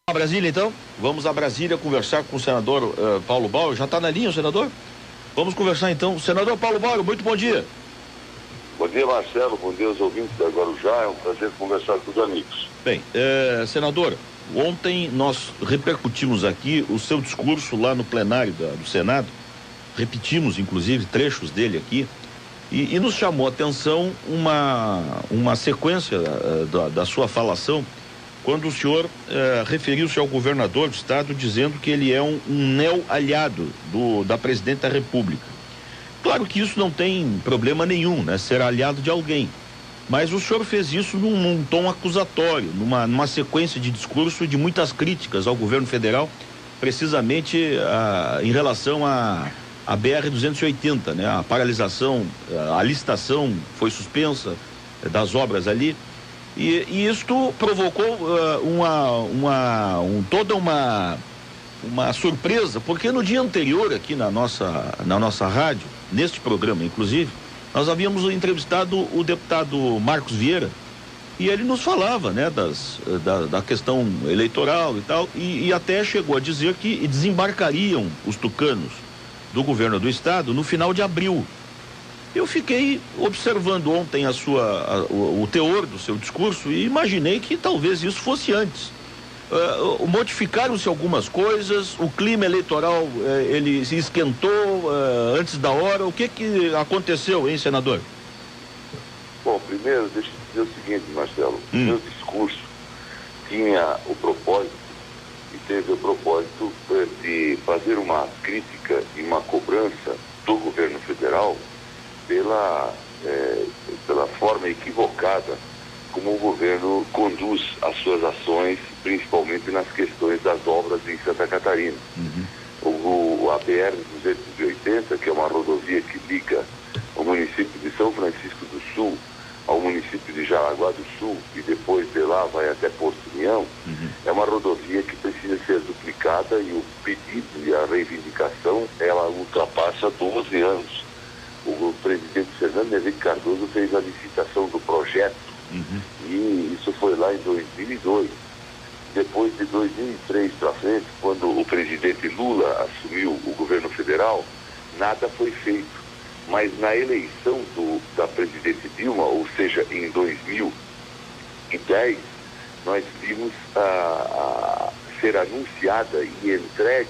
A Brasília, então? Vamos a Brasília conversar com o senador Paulo Bauer. Já está na linha, o senador? Vamos conversar então. Senador Paulo Bauer, muito bom dia. Bom dia, Marcelo. Bom dia aos ouvintes da Guarujá. É um prazer conversar com os amigos. Bem, senador, ontem nós repercutimos aqui o seu discurso lá no plenário do Senado. Repetimos, inclusive, trechos dele aqui. E nos chamou a atenção uma sequência da sua falação, quando o senhor referiu-se ao governador do estado dizendo que ele é um neo-aliado da presidente da República. Claro que isso não tem problema nenhum, né? Ser aliado de alguém. Mas o senhor fez isso num tom acusatório, numa sequência de discurso de muitas críticas ao governo federal, precisamente em relação à BR-280, né? A paralisação, a licitação foi suspensa das obras ali. E isto provocou toda uma surpresa, porque no dia anterior aqui na nossa rádio, neste programa inclusive, nós havíamos entrevistado o deputado Marcos Vieira e ele nos falava, né, da questão eleitoral e tal, e até chegou a dizer que desembarcariam os tucanos do governo do estado no final de abril. Eu fiquei observando ontem o teor do seu discurso e imaginei que talvez isso fosse antes. Modificaram-se algumas coisas, o clima eleitoral ele se esquentou antes da hora. O que aconteceu, hein, senador? Bom, primeiro, deixa eu dizer o seguinte, Marcelo. O meu discurso tinha o propósito, e teve o propósito de fazer uma crítica e uma cobrança do governo federal pela forma equivocada como o governo conduz as suas ações, principalmente nas questões das obras em Santa Catarina. A BR-280, que é uma rodovia que liga o município de São Francisco do Sul ao município de Jaraguá do Sul, e depois de lá vai até Porto União, é uma rodovia que precisa ser duplicada, e o pedido e a reivindicação, ela ultrapassa 12 anos. O presidente Fernando Henrique Cardoso fez a licitação do projeto, e isso foi lá em 2002. Depois de 2003 para frente, quando o presidente Lula assumiu o governo federal, nada foi feito. Mas na eleição da presidente Dilma, ou seja, em 2010, nós vimos ser anunciada e entregue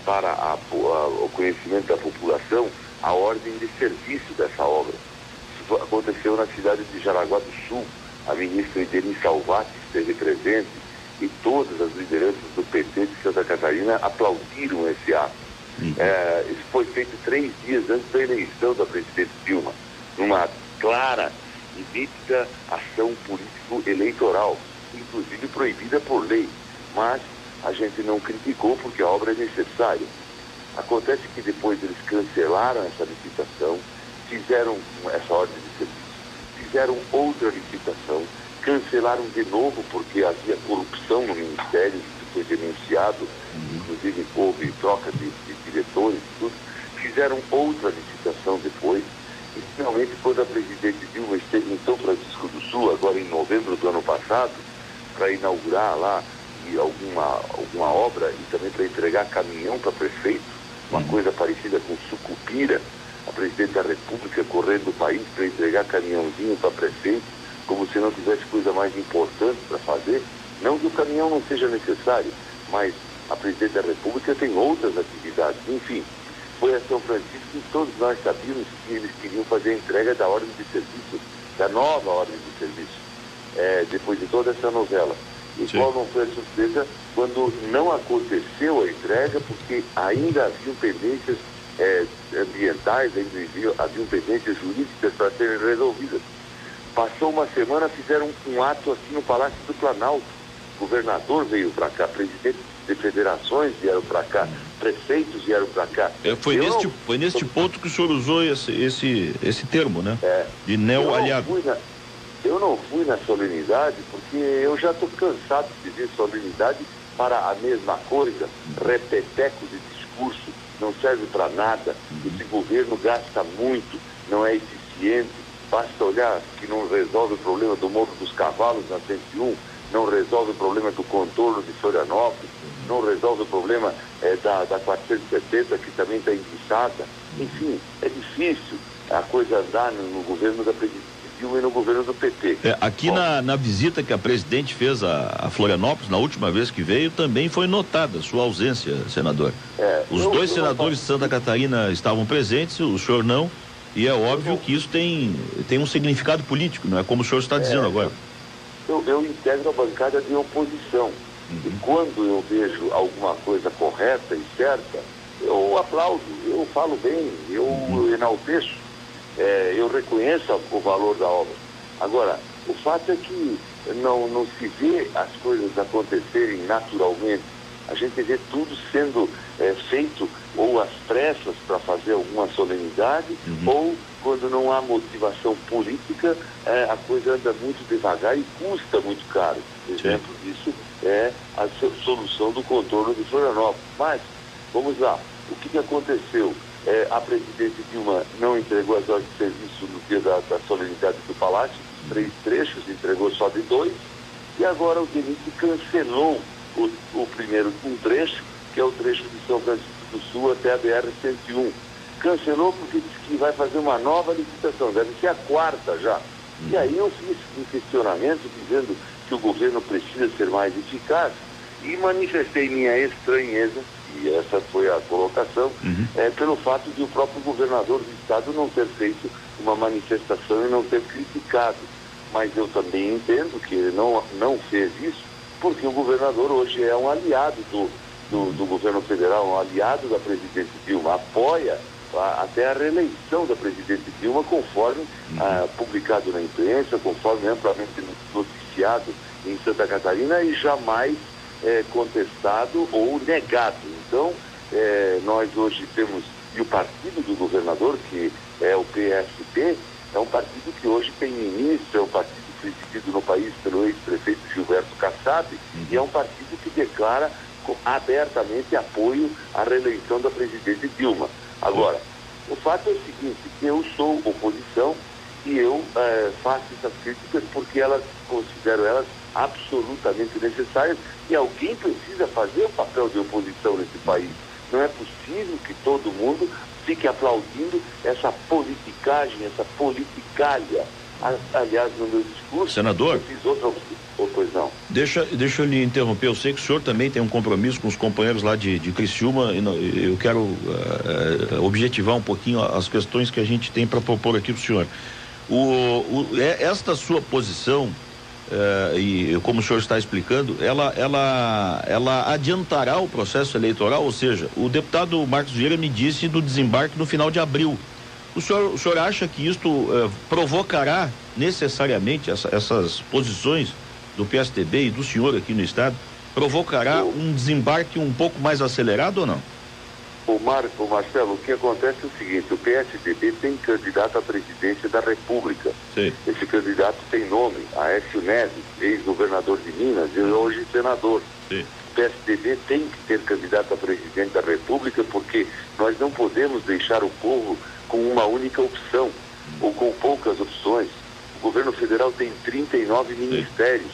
para o conhecimento da população a ordem de serviço dessa obra. Isso aconteceu na cidade de Jaraguá do Sul. A ministra Ideni Salvati esteve presente e todas as lideranças do PT de Santa Catarina aplaudiram esse ato. Isso foi feito 3 dias antes da eleição da presidente Dilma, numa clara e nítida ação político-eleitoral, inclusive proibida por lei, mas a gente não criticou porque a obra é necessária. Acontece que depois eles cancelaram essa licitação, fizeram essa ordem de serviço, fizeram outra licitação, cancelaram de novo porque havia corrupção no Ministério, isso foi denunciado, inclusive houve troca de diretores e tudo, fizeram outra licitação depois, e finalmente quando a presidente Dilma esteve em São Francisco do Sul, agora em novembro do ano passado, para inaugurar lá alguma obra e também para entregar caminhão para prefeito, uma coisa parecida com Sucupira, a presidente da República correndo o país para entregar caminhãozinho para prefeito, como se não tivesse coisa mais importante para fazer. Não que o caminhão não seja necessário, mas a presidente da República tem outras atividades. Enfim, foi a São Francisco e todos nós sabíamos que eles queriam fazer a entrega da ordem de serviço, da nova ordem de serviço, depois de toda essa novela. E qual não foi a surpresa quando não aconteceu a entrega, porque ainda haviam pendências ambientais, ainda haviam pendências jurídicas para serem resolvidas. Passou uma semana, fizeram um ato assim no Palácio do Planalto. O governador veio para cá, presidentes de federações vieram para cá, prefeitos vieram para cá. Foi neste ponto que o senhor usou esse termo, né? De neo-aliado. Eu não fui na solenidade porque eu já estou cansado de ver solenidade para a mesma coisa, repeteco de discurso, não serve para nada. Esse governo gasta muito, não é eficiente. Basta olhar que não resolve o problema do Morro dos Cavalos na 101, não resolve o problema do contorno de Florianópolis, não resolve o problema da 470, que também está enguiçada. Enfim, é difícil a coisa andar no governo da presidente Dilma e no governo do PT. Aqui na visita que a presidente fez a Florianópolis, na última vez que veio, também foi notada sua ausência, senador. Os dois senadores de Santa Catarina estavam presentes, o senhor não, e é óbvio que isso tem um significado político, não é como o senhor está dizendo agora. Eu integro a bancada de oposição. E quando eu vejo alguma coisa correta e certa, eu aplaudo, eu falo bem, eu enalteço, eu reconheço o valor da obra. Agora, o fato é que não se vê as coisas acontecerem naturalmente. A gente vê tudo sendo feito ou às pressas para fazer alguma solenidade, ou quando não há motivação política, a coisa anda muito devagar e custa muito caro. Exemplo disso é a solução do contorno de Florianópolis. Mas, vamos lá, o que aconteceu? A presidente Dilma não entregou as ordens de serviço no dia da solenidade do Palácio, 3 trechos, entregou só de 2, e agora o DENIT cancelou o primeiro trecho, que é o trecho de São Francisco do Sul até a BR-101. Cancelou porque disse que vai fazer uma nova licitação, deve ser a 4ª já. E aí eu fiz um questionamento dizendo que o governo precisa ser mais eficaz e manifestei minha estranheza, e essa foi a colocação, pelo fato de o próprio governador do estado não ter feito uma manifestação e não ter criticado. Mas eu também entendo que ele não fez isso, porque o governador hoje é um aliado do governo federal, um aliado da presidente Dilma, apoia até a reeleição da presidente Dilma, conforme publicado na imprensa, conforme amplamente noticiado em Santa Catarina e jamais contestado ou negado. Então, nós hoje temos, e o partido do governador, que é o PSB, é um partido que hoje tem ministro, é um partido presidido no país pelo ex-prefeito Gilberto Kassab, e é um partido que declara abertamente apoio à reeleição da presidente Dilma. Agora, o fato é o seguinte, que eu sou oposição e eu faço essas críticas porque considero elas absolutamente necessárias e alguém precisa fazer o papel de oposição nesse país. Não é possível que todo mundo fique aplaudindo essa politicagem, essa politicalha. Aliás, no meu discurso, senador, eu fiz outra oposição. Deixa eu lhe interromper. Eu sei que o senhor também tem um compromisso com os companheiros lá de Criciúma e eu quero objetivar um pouquinho as questões que a gente tem para propor aqui para o senhor. Esta sua posição, e como o senhor está explicando, ela adiantará o processo eleitoral, ou seja, o deputado Marcos Vieira me disse do desembarque no final de abril. O senhor acha que isto provocará necessariamente essas posições do PSDB e do senhor aqui no estado, provocará um desembarque um pouco mais acelerado ou não? Marcelo, o que acontece é o seguinte, o PSDB tem candidato à presidência da República. Sim. Esse candidato tem nome, Aécio Neves, ex-governador de Minas e hoje senador. Sim. O PSDB tem que ter candidato a presidente da República porque nós não podemos deixar o povo com uma única opção ou com poucas opções. O governo federal tem 39 ministérios,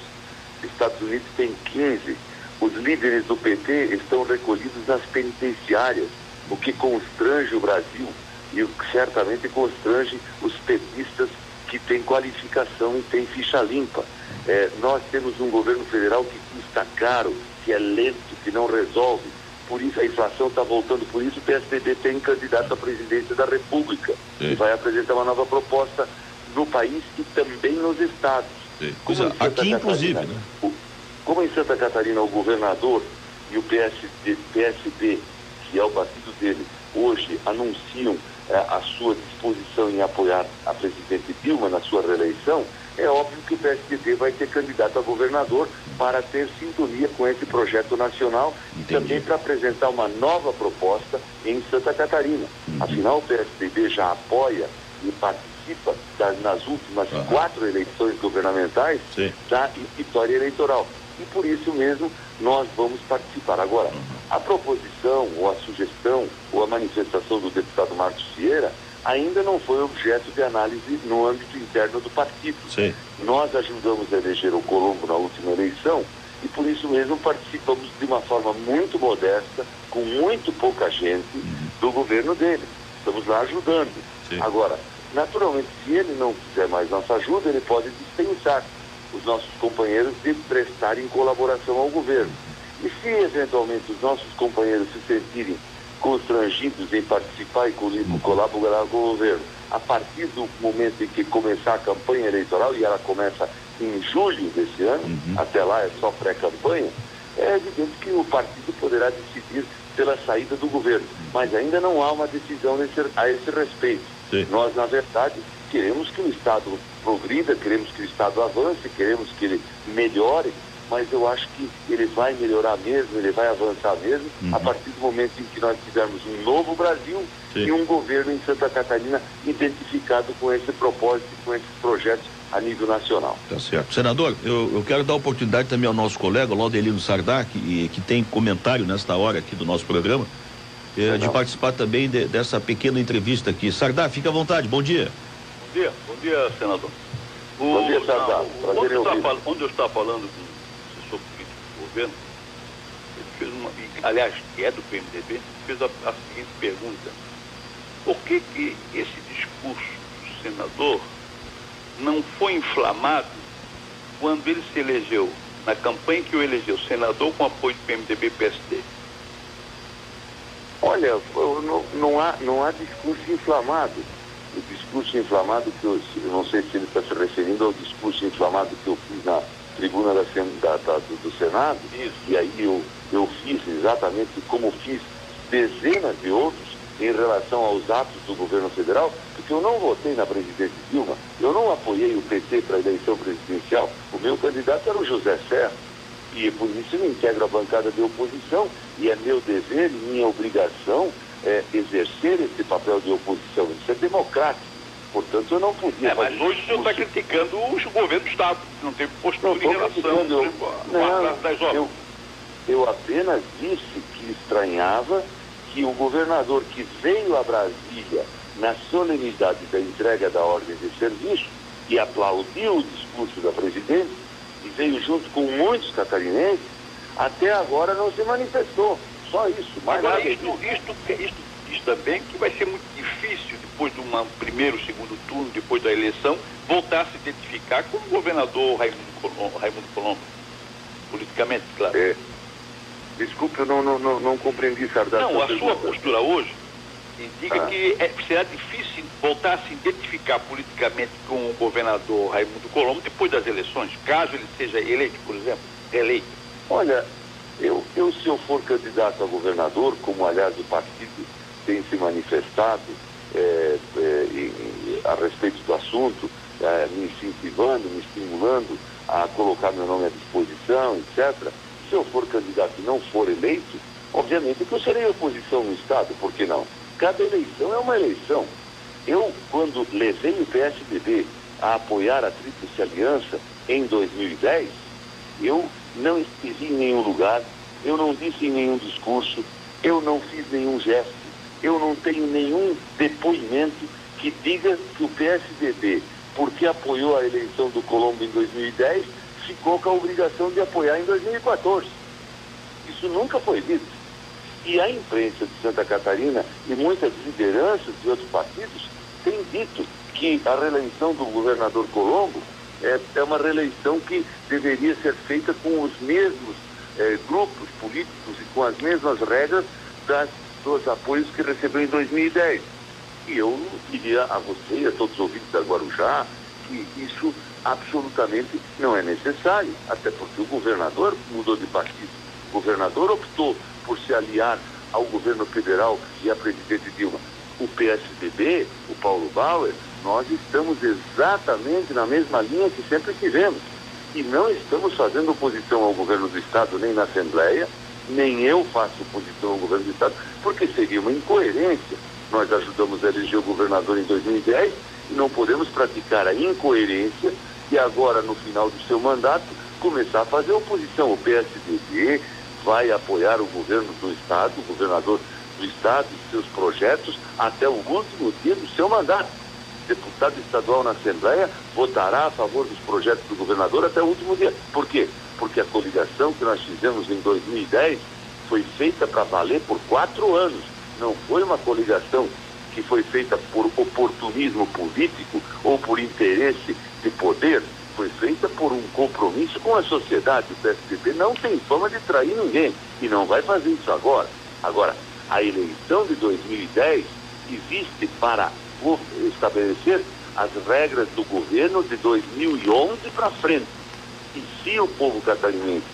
Estados Unidos tem 15. Os líderes do PT estão recolhidos nas penitenciárias, o que constrange o Brasil e certamente constrange os petistas que têm qualificação e têm ficha limpa. Nós temos um governo federal que custa caro, que é lento, que não resolve. Por isso a inflação está voltando, por isso o PSDB tem candidato à presidência da República. E vai apresentar uma nova proposta no país e também nos estados. Aqui inclusive, né? Como em Santa Catarina o governador e o PSB, que é o partido dele, hoje anunciam a sua disposição em apoiar a presidente Dilma na sua reeleição, é óbvio que o PSDB vai ter candidato a governador para ter sintonia com esse projeto nacional e também para apresentar uma nova proposta em Santa Catarina. Afinal, o PSDB já apoia e participa nas últimas 4 eleições governamentais da vitória eleitoral. E por isso mesmo nós vamos participar. Agora, a proposição ou a sugestão ou a manifestação do deputado Marcos Vieira ainda não foi objeto de análise no âmbito interno do partido. Sim. Nós ajudamos a eleger o Colombo na última eleição e por isso mesmo participamos de uma forma muito modesta, com muito pouca gente, do governo dele. Estamos lá ajudando. Sim. Agora, naturalmente, se ele não quiser mais nossa ajuda, ele pode dispensar os nossos companheiros de prestarem colaboração ao governo. E se eventualmente os nossos companheiros se sentirem constrangidos em participar e colaborar com o governo, a partir do momento em que começar a campanha eleitoral, e ela começa em julho desse ano, até lá é só pré-campanha, é evidente que o partido poderá decidir pela saída do governo, mas ainda não há uma decisão a esse respeito. Sim. Nós, na verdade, queremos que o Estado progrida, queremos que o Estado avance, queremos que ele melhore, mas eu acho que ele vai melhorar mesmo, ele vai avançar mesmo, a partir do momento em que nós tivermos um novo Brasil. Sim. E um governo em Santa Catarina identificado com esse propósito, com esses projetos a nível nacional. Tá certo. Senador, eu quero dar oportunidade também ao nosso colega, Laudelino Sardak, que tem comentário nesta hora aqui do nosso programa, de participar também dessa pequena entrevista aqui. Sardak, fica à vontade, bom dia. Bom dia, senador. Bom dia, Sardak. Onde eu estava falando com o assessor político do governo, ele fez aliás, que é do PMDB, fez a seguinte pergunta: por que esse discurso do senador não foi inflamado quando ele se elegeu, na campanha que o elegeu, senador com apoio do PMDB e PSD? Olha, não há discurso inflamado. O discurso inflamado que eu não sei se ele está se referindo ao discurso inflamado que eu fiz na tribuna do Senado. Isso. E aí eu fiz exatamente como fiz dezenas de outros em relação aos atos do governo federal, porque eu não votei na presidente Dilma, eu não apoiei o PT para a eleição presidencial, o meu candidato era o José Serra, e por isso eu integro a bancada de oposição, e é meu dever e minha obrigação exercer esse papel de oposição. Isso é democrático, portanto eu não podia... mas hoje o senhor está criticando o governo do Estado, que não teve postura em relação das obras. Eu apenas disse que estranhava que o governador que veio a Brasília na solenidade da entrega da ordem de serviço e aplaudiu o discurso da presidente e veio junto com muitos catarinenses, até agora não se manifestou. Só isso. Agora, isto também que vai ser muito difícil, depois de um primeiro, segundo turno, depois da eleição, voltar a se identificar com o governador Raimundo Colombo, politicamente, claro. Desculpe, eu não compreendi, Sardak. Não, a sua postura hoje indica que será difícil voltar a se identificar politicamente com o governador Raimundo Colombo depois das eleições, caso ele seja eleito, por exemplo, reeleito. Olha, se eu for candidato a governador, como aliás o partido tem se manifestado a respeito do assunto, me incentivando, me estimulando a colocar meu nome à disposição, etc., se eu for candidato e não for eleito, obviamente que eu serei oposição no Estado, por que não? Cada eleição é uma eleição. Eu, quando levei o PSDB a apoiar a Tríplice Aliança em 2010, eu não estive em nenhum lugar, eu não disse em nenhum discurso, eu não fiz nenhum gesto, eu não tenho nenhum depoimento que diga que o PSDB, porque apoiou a eleição do Colombo em 2010, ficou com a obrigação de apoiar em 2014. Isso nunca foi dito. E a imprensa de Santa Catarina e muitas lideranças de outros partidos têm dito que a reeleição do governador Colombo é uma reeleição que deveria ser feita com os mesmos grupos políticos e com as mesmas regras dos apoios que recebeu em 2010. E eu diria a você e a todos os ouvintes da Guarujá que isso absolutamente não é necessário, até porque o governador mudou de partido. O governador optou por se aliar ao governo federal e à presidente Dilma. O PSDB, o Paulo Bauer, nós estamos exatamente na mesma linha que sempre tivemos. E não estamos fazendo oposição ao governo do Estado, nem na Assembleia, nem eu faço oposição ao governo do Estado, porque seria uma incoerência. Nós ajudamos a eleger o governador em 2010 e não podemos praticar a incoerência e agora, no final do seu mandato, começar a fazer oposição. O PSDB vai apoiar o governo do Estado, o governador do Estado e seus projetos até o último dia do seu mandato. O deputado estadual na Assembleia votará a favor dos projetos do governador até o último dia. Por quê? Porque a coligação que nós fizemos em 2010 foi feita para valer por 4 anos. Não foi uma coligação que foi feita por oportunismo político ou por interesse de poder. Foi feita por um compromisso com a sociedade. O PSDB não tem fama de trair ninguém e não vai fazer isso agora. Agora, a eleição de 2010 existe para estabelecer as regras do governo de 2011 para frente. E se o povo catarinense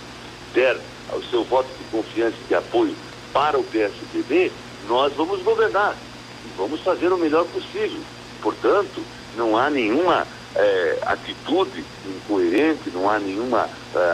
der o seu voto de confiança e de apoio para o PSDB, nós vamos governar e vamos fazer o melhor possível. Portanto, não há nenhuma atitude incoerente, não há nenhuma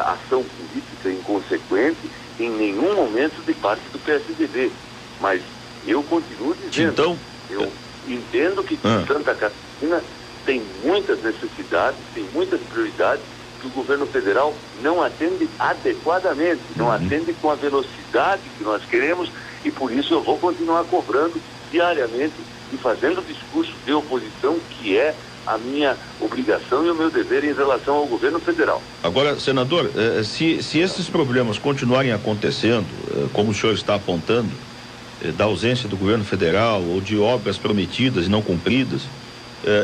ação política inconsequente em nenhum momento de parte do PSDB. Mas eu continuo dizendo, então, eu entendo que Santa Catarina tem muitas necessidades, tem muitas prioridades que o governo federal não atende adequadamente, não atende com a velocidade que nós queremos, e por isso eu vou continuar cobrando diariamente e fazendo discurso de oposição, que é a minha obrigação e o meu dever em relação ao governo federal. Agora, senador, se esses problemas continuarem acontecendo, como o senhor está apontando, da ausência do governo federal ou de obras prometidas e não cumpridas,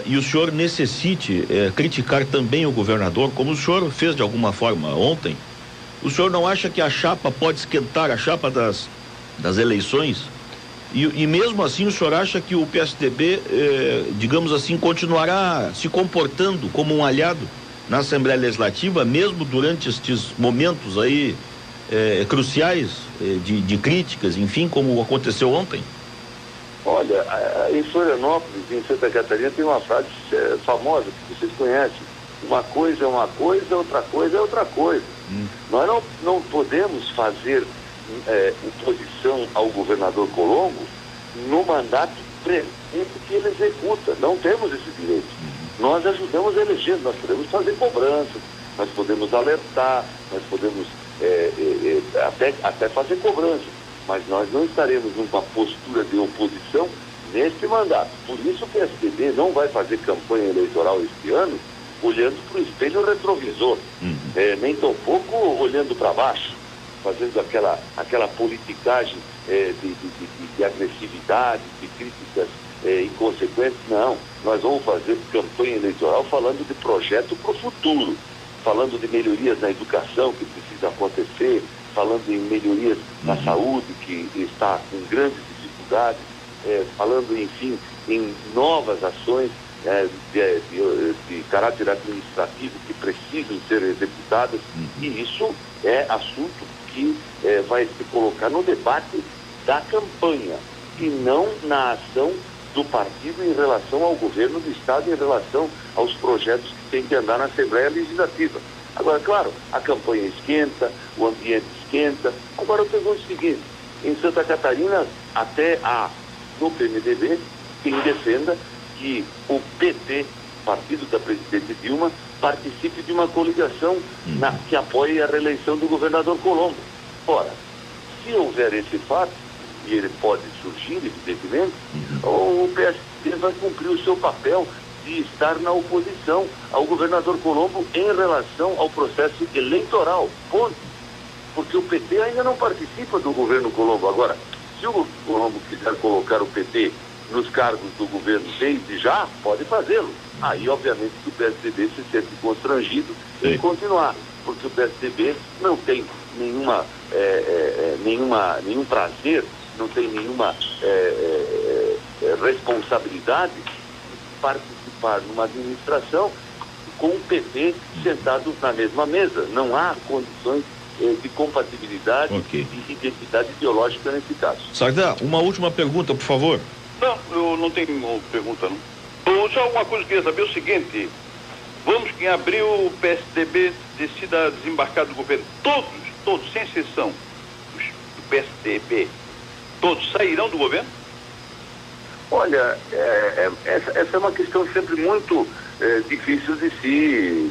e o senhor necessite criticar também o governador, como o senhor fez de alguma forma ontem, o senhor não acha que a chapa pode esquentar, a chapa das eleições? E mesmo assim o senhor acha que o PSDB, digamos assim, continuará se comportando como um aliado na Assembleia Legislativa, mesmo durante estes momentos aí cruciais de críticas, enfim, como aconteceu ontem? Olha, em Florianópolis, em Santa Catarina, tem uma frase famosa que vocês conhecem: uma coisa é uma coisa, outra coisa é outra coisa. Nós não podemos fazer oposição ao governador Colombo no mandato presente que ele executa. Não temos esse direito. Nós ajudamos a eleger, nós podemos fazer cobranças, nós podemos alertar, nós podemos até fazer cobranças, mas nós não estaremos numa postura de oposição neste mandato. Por isso o PSDB não vai fazer campanha eleitoral este ano olhando para o espelho retrovisor, nem tampouco olhando para baixo, fazendo aquela politicagem de agressividade, de críticas inconsequentes. Não, nós vamos fazer campanha eleitoral falando de projeto para o futuro, falando de melhorias na educação que precisa acontecer, falando em melhorias na saúde que está com grandes dificuldades, falando, enfim, em novas ações de caráter administrativo que precisam ser executadas, e isso é assunto que vai se colocar no debate da campanha e não na ação do partido em relação ao governo do Estado, em relação aos projetos que tem que andar na Assembleia Legislativa. Agora, claro, a campanha esquenta, o ambiente esquenta. Agora eu pergunto o seguinte: em Santa Catarina, até no PMDB, quem defenda que o PT, partido da presidente Dilma, participe de uma coligação que apoie a reeleição do governador Colombo. Ora, se houver esse fato, e ele pode surgir, evidentemente, o PSD vai cumprir o seu papel de estar na oposição ao governador Colombo em relação ao processo eleitoral. Ponto. Porque o PT ainda não participa do governo Colombo. Agora, se o Colombo quiser colocar o PT nos cargos do governo desde já, pode fazê-lo. Aí, obviamente, que o PSDB se sente constrangido em continuar, porque o PSDB não tem nenhum prazer, não tem nenhuma responsabilidade de participar numa administração com o PT sentado na mesma mesa. Não há condições de compatibilidade e de identidade ideológica nesse caso. Sardá, uma última pergunta, por favor. Não, eu não tenho pergunta, não. Só uma coisa que eu queria saber, o seguinte: vamos que em abril o PSDB decida desembarcar do governo. Todos, sem exceção, do PSDB, todos sairão do governo? Olha, essa é uma questão sempre muito difícil de se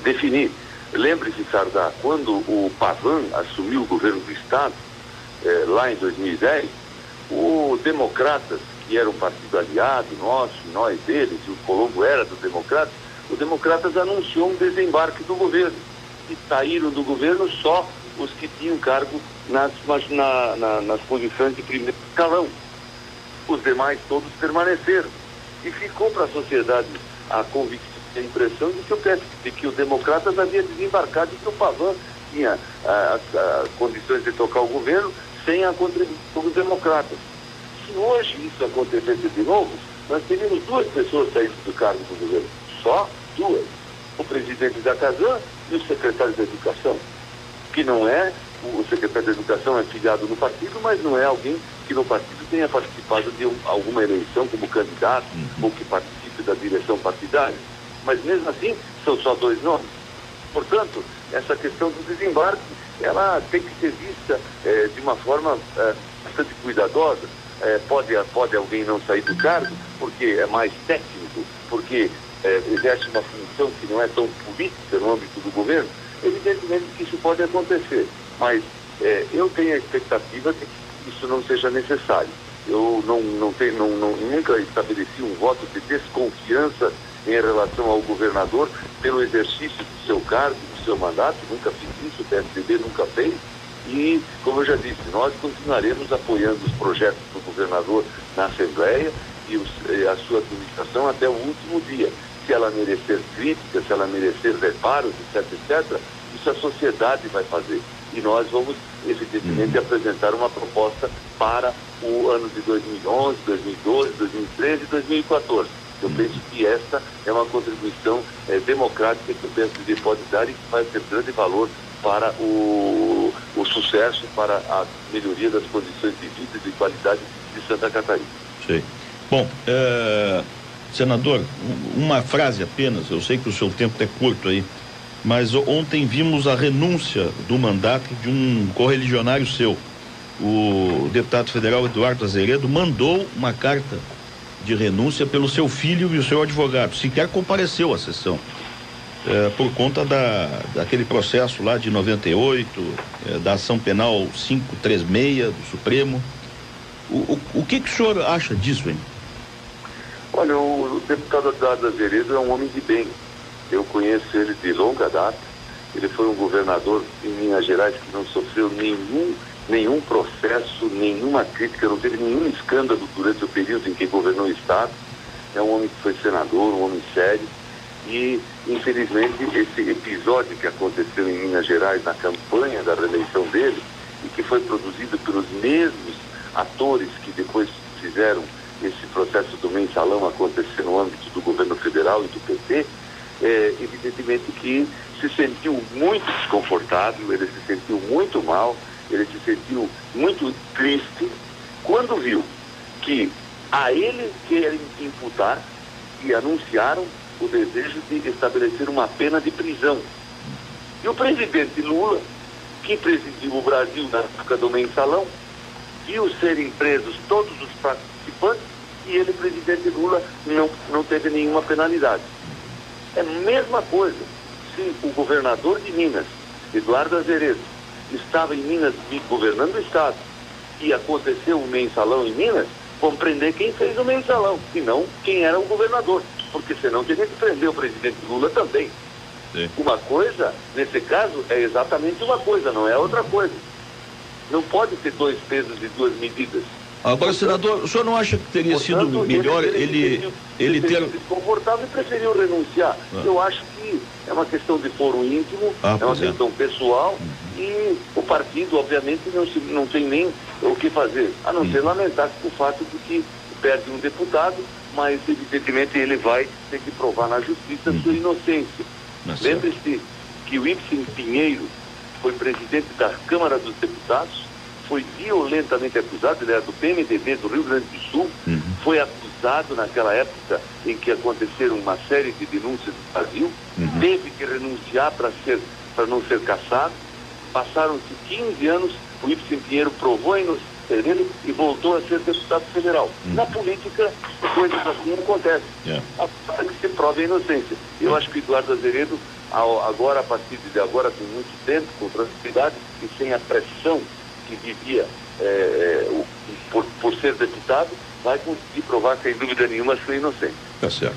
definir. Lembre-se, Sardá, quando o Pavan assumiu o governo do Estado, lá em 2010, o Democratas, que era um partido aliado nosso, nós deles, e o Colombo era do Democratas, o Democratas anunciou um desembarque do governo. E saíram do governo só os que tinham cargo nas posições de primeiro escalão. Os demais todos permaneceram. E ficou para a sociedade a convicção, a impressão de que o Democratas havia desembarcado e que o Pavan tinha as condições de tocar o governo sem a contribuição dos Democratas. Se hoje isso acontecesse de novo, nós teríamos 2 pessoas saindo do cargo do governo. Só 2. O presidente da Casan e o secretário da Educação. Que não é, o secretário da Educação é filiado no partido, mas não é alguém que no partido tenha participado de alguma eleição como candidato ou que participe da direção partidária. Mas mesmo assim, são só 2 nomes. Portanto, essa questão do desembarque, ela tem que ser vista de uma forma bastante cuidadosa. Pode alguém não sair do cargo porque é mais técnico, porque exerce uma função que não é tão política no âmbito do governo. Evidentemente que isso pode acontecer, mas eu tenho a expectativa de que isso não seja necessário. Eu nunca estabeleci um voto de desconfiança em relação ao governador pelo exercício do seu cargo, do seu mandato. Nunca fiz isso, o PSDB nunca fez. E, como eu já disse, nós continuaremos apoiando os projetos do governador na Assembleia e a sua administração até o último dia. Se ela merecer críticas, se ela merecer reparos, etc., isso a sociedade vai fazer. E nós vamos, evidentemente, apresentar uma proposta para o ano de 2011, 2012, 2013 e 2014. Eu penso que esta é uma contribuição democrática que o PSD pode dar e que vai ter grande valor para o sucesso, para a melhoria das condições de vida e de qualidade de Santa Catarina. Sim. Bom, senador, uma frase apenas, eu sei que o seu tempo é curto aí, mas ontem vimos a renúncia do mandato de um correligionário seu. O deputado federal Eduardo Azeredo mandou uma carta de renúncia pelo seu filho e o seu advogado, sequer compareceu à sessão, por conta daquele processo lá de 98, da ação penal 536 do Supremo. O que o senhor acha disso, hein? Olha, o deputado Eduardo Azeredo é um homem de bem. Eu conheço ele de longa data. Ele foi um governador em Minas Gerais que não sofreu nenhum processo, nenhuma crítica, não teve nenhum escândalo durante o período em que governou o Estado. É um homem que foi senador, um homem sério. E, infelizmente, esse episódio que aconteceu em Minas Gerais na campanha da reeleição dele, e que foi produzido pelos mesmos atores que depois fizeram esse processo do mensalão acontecer no âmbito do governo federal e do PT, evidentemente que se sentiu muito desconfortável, ele se sentiu muito mal, ele se sentiu muito triste quando viu que a ele querem imputar e anunciaram o desejo de estabelecer uma pena de prisão. E o presidente Lula, que presidiu o Brasil na época do mensalão, viu serem presos todos os participantes e ele, presidente Lula, não teve nenhuma penalidade. É a mesma coisa se o governador de Minas, Eduardo Azeredo, estava em Minas governando o Estado e aconteceu um mensalão em Minas, compreender quem fez o mensalão e não quem era o governador, porque senão teria que prender o presidente Lula também. Sim. Uma coisa, nesse caso, é exatamente uma coisa, não é outra coisa. Não pode ter 2 pesos e 2 medidas. Agora, senador, o senhor não acha que teria sido melhor ele ter... desconfortável e preferiu renunciar? Eu acho que é uma questão de foro íntimo, é uma questão pessoal e o partido, obviamente, não tem nem o que fazer, a não ser lamentar o fato de que perde um deputado, mas evidentemente ele vai ter que provar na justiça sua inocência. Lembre-se que o Ibsen Pinheiro foi presidente da Câmara dos Deputados, foi violentamente acusado, ele era do PMDB do Rio Grande do Sul, foi acusado naquela época em que aconteceram uma série de denúncias no Brasil, teve que renunciar para não ser cassado, passaram-se 15 anos, o Ibsen Pinheiro provou a inocência dele e voltou a ser deputado federal. Na política, coisas assim acontecem. Para que se prove a inocência. Eu acho que o Eduardo Azeredo, agora, a partir de agora, com muito tempo, com tranquilidade e sem a pressão que vivia por ser deputado, vai conseguir provar, sem dúvida nenhuma, a sua inocência. Tá certo.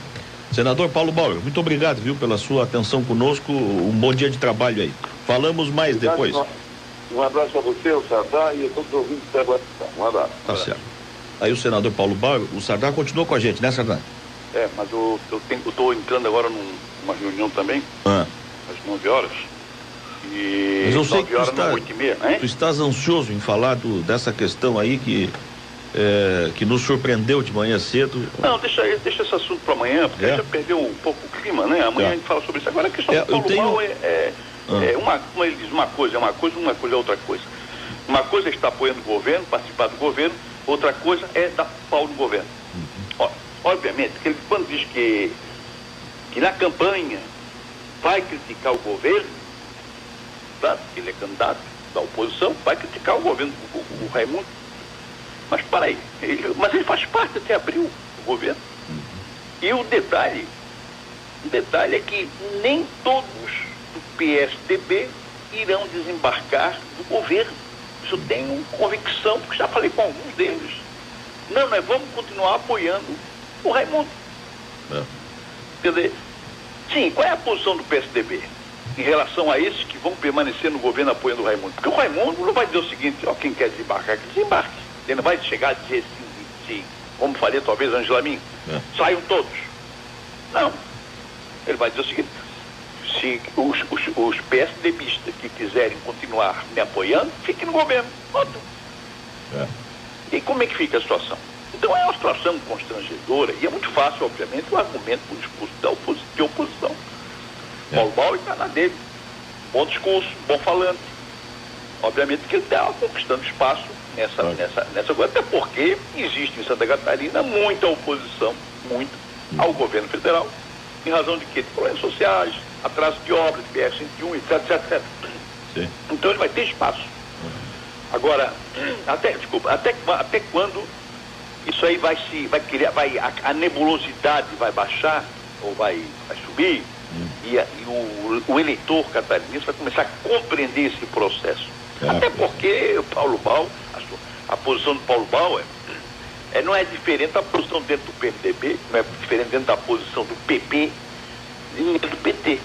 Senador Paulo Bauer, muito obrigado, viu, pela sua atenção conosco. Um bom dia de trabalho aí. Falamos mais depois. Um abraço a você, o Sardá, e a todos os ouvintes da Guarda. Um abraço. Tá certo. Aí o senador Paulo Bauer, o Sardá continua com a gente, né, Sardá? Mas eu estou entrando agora numa reunião também, às 9 horas. E mas eu sei que 8h30, tu estás ansioso em falar dessa questão aí que nos surpreendeu de manhã cedo. Não, deixa esse assunto para amanhã, porque já perdeu um pouco o clima, né? Amanhã a gente fala sobre isso. Agora a questão do Paulo Bauer como ele diz, uma coisa é outra coisa. Uma coisa é estar apoiando o governo, participar do governo, outra coisa é dar pau no governo. Obviamente, que ele, quando diz que na campanha vai criticar o governo, tá? Ele é candidato da oposição, vai criticar o governo, o Raimundo. Mas para aí, ele faz parte até abril do governo. E o detalhe é que nem todos do PSDB irão desembarcar do governo. Isso eu tenho convicção, porque já falei com alguns deles. Não, nós vamos continuar apoiando o Raimundo. Quer dizer, sim, qual é a posição do PSDB em relação a esses que vão permanecer no governo apoiando o Raimundo? Porque o Raimundo não vai dizer o seguinte: quem quer desembarcar, que desembarque. Ele não vai chegar a dizer sim, como faria talvez Angela Min, saiam todos. Não. Ele vai dizer o seguinte: se os PSDBistas que quiserem continuar me apoiando, fiquem no governo. Ótimo. E como é que fica a situação? Então é uma situação constrangedora e é muito fácil, obviamente, o argumento por discurso de oposição. Paulo Bauer está na dele. Bom discurso, bom falante. Obviamente que ele está conquistando espaço nessa coisa, até porque existe em Santa Catarina muita oposição, ao governo federal, em razão de quê? De problemas sociais, atraso de obras, de BR-101, etc. Sim. Então ele vai ter espaço. Agora, até quando isso aí vai criar, a nebulosidade vai baixar, ou vai subir, e o eleitor catarinense vai começar a compreender esse processo. Até porque o Paulo Bauer, a posição do Paulo Bauer não é diferente da posição dentro do PMDB, não é diferente dentro da posição do PP e do PT.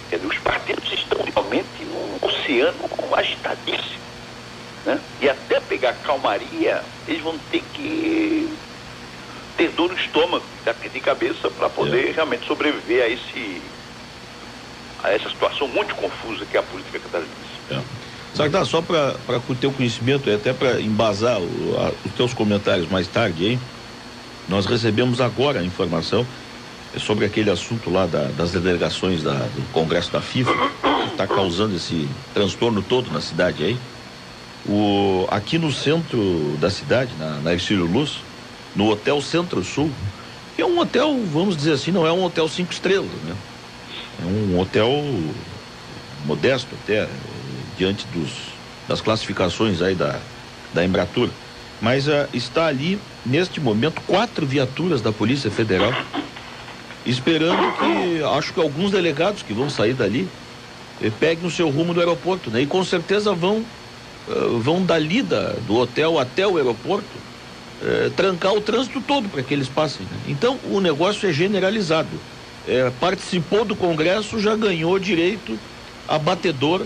Quer dizer, os partidos estão realmente num oceano agitadíssimo, né? E até pegar calmaria, eles vão ter que ter dor no estômago, de cabeça, para poder realmente sobreviver a essa situação muito confusa que é a política catarinense. Sardá, só para o teu conhecimento e até para embasar os teus comentários mais tarde, hein? Nós recebemos agora a informação sobre aquele assunto lá das delegações do Congresso da FIFA, que está causando esse transtorno todo na cidade aí. Aqui no centro da cidade, na Ercílio Luz, no Hotel Centro-Sul, que é um hotel, vamos dizer assim, não é um hotel 5 estrelas, né? É um hotel modesto até, diante das classificações aí da Embratur. Mas está ali, neste momento, 4 viaturas da Polícia Federal, esperando que, acho que alguns delegados que vão sair dali, peguem o seu rumo do aeroporto, né? E com certeza vão dali do hotel até o aeroporto, trancar o trânsito todo para que eles passem, né? Então, o negócio é generalizado. Participou do Congresso, já ganhou direito a batedor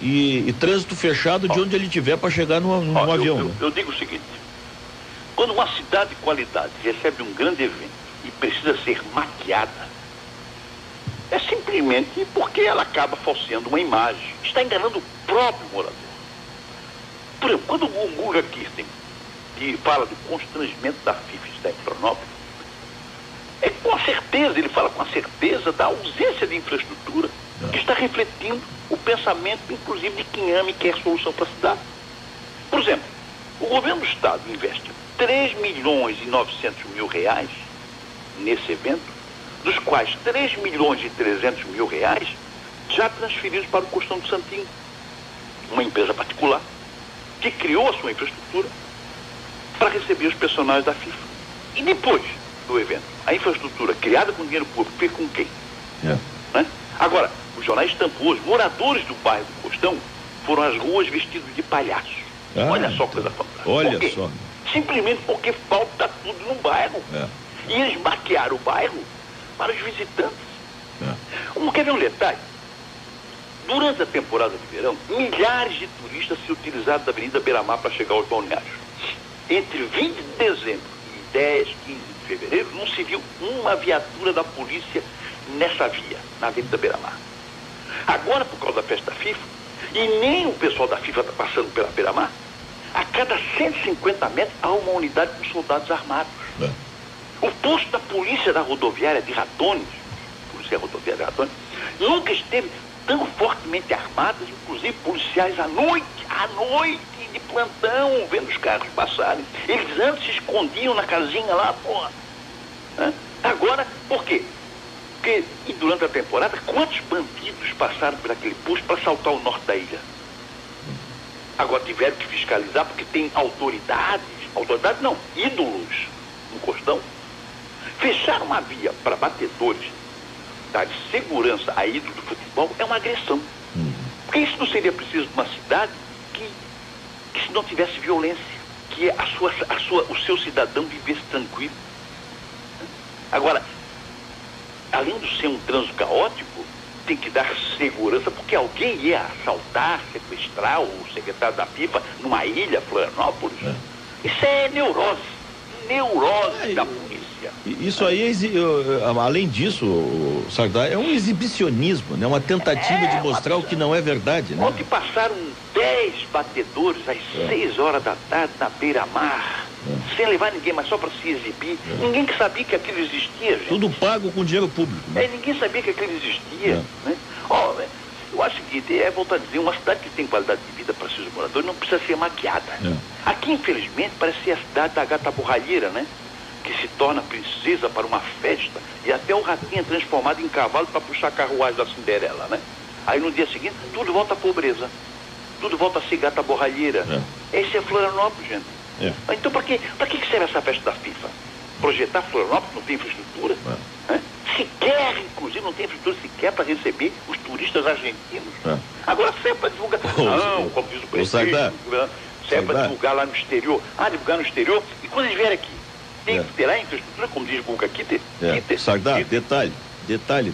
e trânsito fechado de onde ele tiver para chegar no avião. Eu digo o seguinte: quando uma cidade de qualidade recebe um grande evento e precisa ser maquiada, é simplesmente porque ela acaba falseando uma imagem, está enganando o próprio morador. Por exemplo, quando o Guga Kirsten fala do constrangimento da FIFES da Petronópolis, ele fala com a certeza da ausência de infraestrutura, que está refletindo o pensamento, inclusive, de quem ama e quer solução para a cidade. Por exemplo, o governo do Estado investe 3.900.000 reais nesse evento, dos quais 3.300.000 reais já transferidos para o Costão do Santinho, uma empresa particular que criou a sua infraestrutura para receber os personagens da FIFA. E depois do evento, a infraestrutura criada com dinheiro público fica com quem? Né? Agora, os jornais estampam hoje, moradores do bairro do Costão foram às ruas vestidos de palhaço. Olha só, coisa fantástica. Olha só. Simplesmente porque falta tudo no bairro. E eles maquiaram o bairro para os visitantes. Quer ver um detalhe? Durante a temporada de verão, milhares de turistas se utilizaram da Avenida Beira-Mar para chegar aos balneários. Entre 20 de dezembro e 10, 15 de fevereiro, não se viu uma viatura da polícia nessa via, na Avenida Beira-Mar. Agora, por causa da festa da FIFA, e nem o pessoal da FIFA está passando pela Beira-Mar, a cada 150 metros há uma unidade com soldados armados. O posto da polícia da rodoviária de Ratones, polícia rodoviária de Ratones, nunca esteve tão fortemente armadas, inclusive policiais à noite, de plantão, vendo os carros passarem. Eles antes se escondiam na casinha lá, porra. Agora, por quê? Porque, e durante a temporada, quantos bandidos passaram por aquele posto para assaltar o norte da ilha? Agora tiveram que fiscalizar porque tem autoridades não, ídolos no costão. Fechar uma via para batedores, dar segurança a ídolo do futebol é uma agressão. Porque isso não seria preciso de uma cidade que se não tivesse violência, que o seu cidadão vivesse tranquilo. Agora, além de ser um trânsito caótico, tem que dar segurança, porque alguém ia assaltar, sequestrar o secretário da FIFA numa ilha, Florianópolis. Isso é neurose da polícia. Isso aí, além disso, Sardá, é um exibicionismo, né? Uma tentativa de mostrar o que não é verdade, né? Ontem passaram 10 batedores às 6 horas da tarde na Beira-Mar, sem levar ninguém, mas só para se exibir. Ninguém que sabia que aquilo existia, gente. Tudo pago com dinheiro público, né? Ninguém sabia que aquilo existia, né? Eu acho o seguinte, volto a dizer, uma cidade que tem qualidade de vida para seus moradores não precisa ser maquiada. Aqui, infelizmente, parece ser a cidade da gata borralheira, né? Que se torna princesa para uma festa e até o ratinho é transformado em cavalo para puxar a carruagem da Cinderela, né? Aí no dia seguinte, tudo volta à pobreza. Tudo volta a ser gata borralheira. Esse é Florianópolis, gente. Então, para que serve essa festa da FIFA? Projetar Florianópolis, não tem infraestrutura? Sequer, inclusive, não tem infraestrutura sequer para receber os turistas argentinos. Agora, serve para divulgar. Não, como diz o presidente, serve para divulgar lá no exterior. Divulgar no exterior. E quando eles vierem aqui, tem que ter a infraestrutura, como diz o Guga aqui. Sardá, detalhe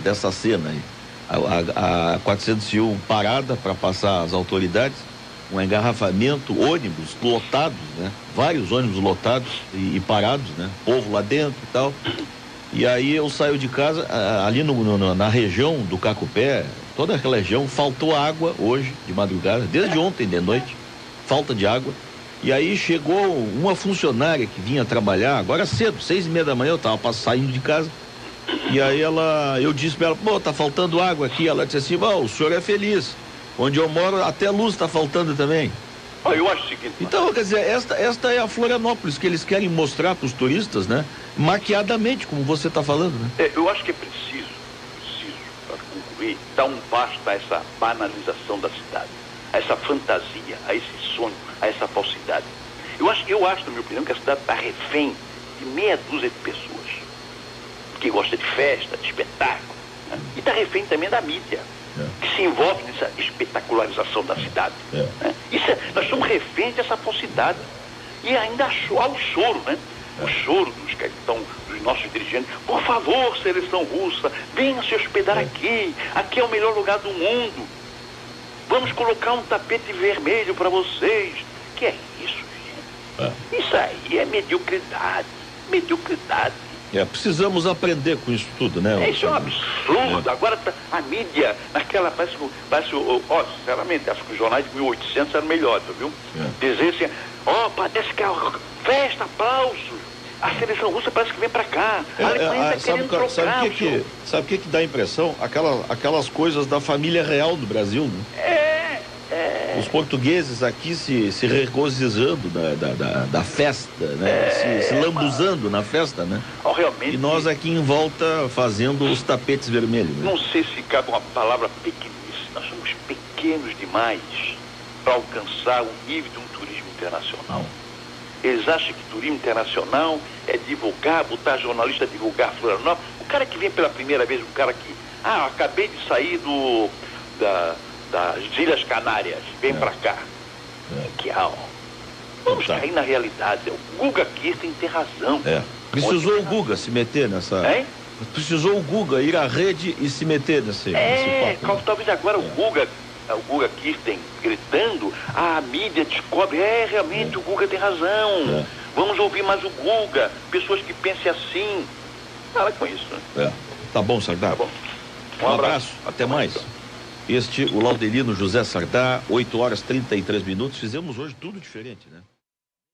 dessa cena aí. A 401 parada para passar as autoridades, um engarrafamento, ônibus lotados, né? Vários ônibus lotados e parados, né? Povo lá dentro e tal. E aí eu saio de casa, ali na região do Cacupé, toda aquela região, faltou água hoje, de madrugada, desde ontem de noite, falta de água. E aí chegou uma funcionária que vinha trabalhar, agora cedo, 6:30 da manhã, eu tava saindo de casa. E aí eu disse pra ela, tá faltando água aqui. Ela disse assim, o senhor é feliz. Onde eu moro, até luz tá faltando também. Eu acho o seguinte... Então, quer dizer, esta é a Florianópolis que eles querem mostrar para os turistas, né? Maquiadamente, como você está falando, né? Eu acho que é preciso, para concluir, dar um basta a essa banalização da cidade, a essa fantasia, a esse sonho, a essa falsidade. Eu acho, na minha opinião, que a cidade está refém de meia dúzia de pessoas que gosta de festa, de espetáculo, né? E está refém também da mídia, que se envolve nessa espetacularização da cidade. Né? Nós somos reféns dessa falsidade. E ainda há o choro, né? O choro dos nossos dirigentes. Por favor, seleção russa, venham se hospedar aqui. Aqui é o melhor lugar do mundo. Vamos colocar um tapete vermelho para vocês. Que é isso, gente? Isso aí é mediocridade. Precisamos aprender com isso tudo, né? Isso é um absurdo. Agora a mídia, naquela, sinceramente, acho que os jornais de 1800 eram melhores, viu? Dizer assim, parece que é festa, aplausos. A seleção russa parece que vem pra cá. A Alemanha está querendo trocar. Sabe o que dá a impressão? Aquelas coisas da família real do Brasil, né? Os portugueses aqui se regozijando da festa, né? Se lambuzando na festa, né? Realmente, e nós aqui em volta fazendo os tapetes vermelhos. Né? Não sei se cabe uma palavra pequenice. Nós somos pequenos demais para alcançar o nível de um turismo internacional. Eles acham que turismo internacional é divulgar, botar jornalista a divulgar Florianópolis. O cara que vem pela primeira vez, o cara que... acabei de sair das Ilhas Canárias, vem pra cá. Legal. Vamos cair na realidade. O Guga Kirsten tem razão. Precisou o Guga se meter nessa... Precisou o Guga ir à rede e se meter nesse papo. Talvez agora o Guga Kirsten gritando, a mídia descobre, realmente o Guga tem razão. Vamos ouvir mais o Guga, pessoas que pensem assim. Para com isso, né? Tá bom, Sardá. Tá bom. Um abraço, até mais. O Laudelino José Sardá, 8h33. Fizemos hoje tudo diferente, né?